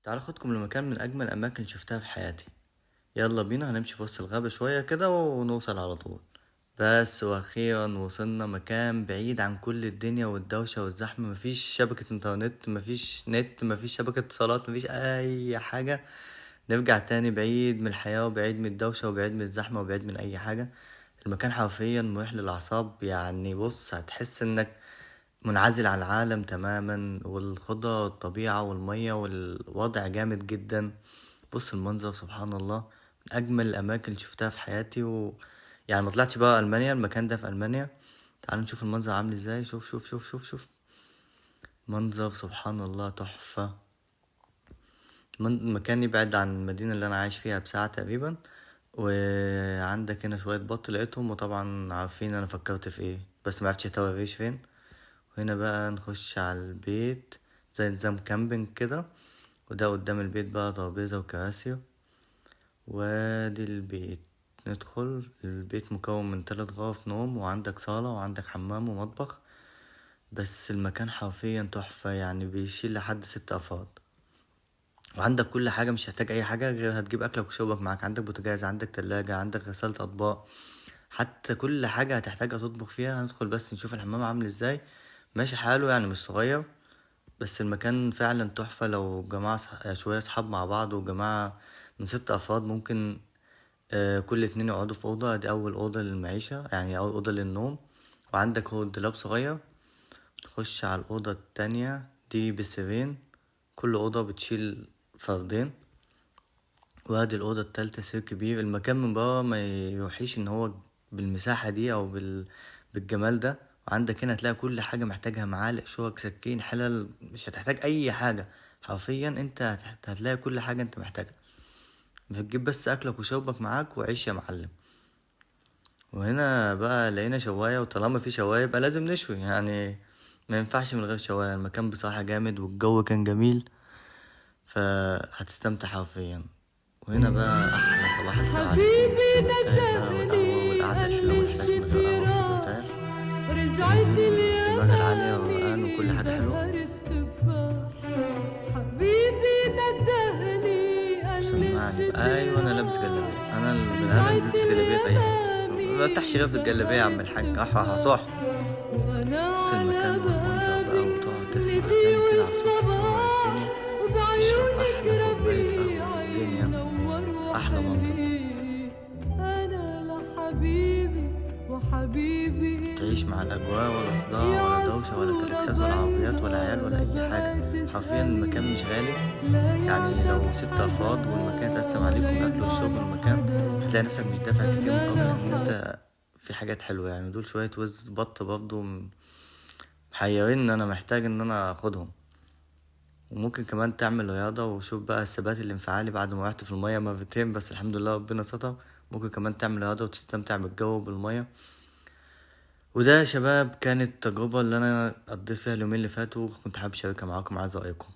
تعال اخدكم لمكان من اجمل الاماكن اللي شفتها في حياتي. يلا بينا هنمشي في وسط الغابة شوية كده ونوصل على طول. بس واخيرا وصلنا مكان بعيد عن كل الدنيا والدوشة والزحمة، مفيش شبكة انترنت، مفيش نت، مفيش شبكة اتصالات، مفيش اي حاجة. نرجع تاني بعيد من الحياة وبعيد من الدوشة وبعيد من الزحمة وبعيد من اي حاجة. المكان حرفيا مريح للاعصاب، يعني بص هتحس انك منعزل عن العالم تماما، والخضرة والطبيعة والمية والوضع جامد جدا. بص المنظر سبحان الله، من أجمل الأماكن اللي شفتها في حياتي يعني ما طلعتش بقى ألمانيا، المكان ده في ألمانيا. تعالوا نشوف المنظر عامل ازاي. شوف شوف شوف شوف شوف، منظر سبحان الله تحفة. المكان يبعد عن المدينة اللي أنا عايش فيها بساعة تقريبا. وعندك هنا شوية بط لقيتهم، وطبعا عارفين أنا فكرت في ايه، بس معرفتش أتوه الريش فين. وهنا بقى نخش على البيت، زي نظام كامبينج كده. وده قدام البيت بقى ترابيزة وكراسي. وادي البيت. ندخل البيت مكون من 3 غرف نوم، وعندك صالة وعندك حمام ومطبخ. بس المكان حرفيا تحفة، يعني بيشيل لحد 6 أفراد. وعندك كل حاجة، مش هتحتاج أي حاجة غير هتجيب أكلك وشربك معاك. عندك بوتاجاز، عندك تلاجة، عندك غسالة أطباق. حتى كل حاجة هتحتاجها تطبخ فيها. هندخل بس نشوف الحمام عامل ازاي. ماشي حاله، يعني مش صغير. بس المكان فعلا تحفة. لو جماعة شوية صحاب مع بعض، وجماعة من 6 أفراد ممكن. كل اتنين يقعدوا في أوضة. دي أول أوضة للمعيشة، يعني أول أوضة للنوم. وعندك هو دولاب صغير. تخش على الأوضة التانية، دي بسريرين، كل أوضة بتشيل فردين. وادي الأوضة التالتة، سرير كبير. المكان من بره ما يوحيش إن هو بالمساحة دي أو بالجمال ده. وعندك هنا هتلاقي كل حاجة محتاجها، معالق، شوك، سكين، حلل، مش هتحتاج أي حاجة. حرفيا انت هتلاقي كل حاجة انت محتاجها. بتجيب بس أكلك وشربك معاك وعيش يا معلم. وهنا بقى لقينا شواية، وطالما في شواية يبقى لازم نشوي يعني. ما ينفعش من غير شواية. المكان بصراحة جامد والجو كان جميل، فهتستمتع حرفيا. وهنا بقى احلى صباح الخير عليكم بالسجرتاية بقى والقهوة والقعدة الحلوة، متحلاش من غير قهوة وسجرتاية. الدماغ العالية والروقان وكل حاجة حلوة. سمعني بقى. ايوه انا لابس جلابية، انا البني ادم اللي بيلبس جلابية في اي حتة، ما برتاحش غير في الجلابية يا عم الحاج. احا صح. بص المكان والمنظر بقى، وتقعد تسمع اغاني كده على الصبح تروق الدنيا. تشرب احلى كوباية قهوة في الدنيا، في احلى منظر. تعيش مع الأجواء، ولا صداع ولا دوشة ولا كلاكسات ولا عربيات ولا عيال ولا أي حاجة. حرفيا المكان مش غالي. يعني لو 6 أفراد والمكان اتقسم عليكم الأكل والشرب والمكان، هتلاقي نفسك مش دافع كتير مقابل إن أنت في حاجات حلوة. يعني دول شوية وز بط برضه محيرين إن أنا محتاج إن أنا أخدهم. وممكن كمان تعمل رياضة، وشوف بقى الثبات الانفعالي بعد ما رحت في المية مرتين، بس الحمد لله ربنا ستر. ممكن كمان تعمل رياضة وتستمتع بالجو بالمية. وده يا شباب كانت التجربة اللي أنا قضيت فيها اليومين اللي فاتوا، كنت حابب أشاركها معاكم. عايز رأيكم.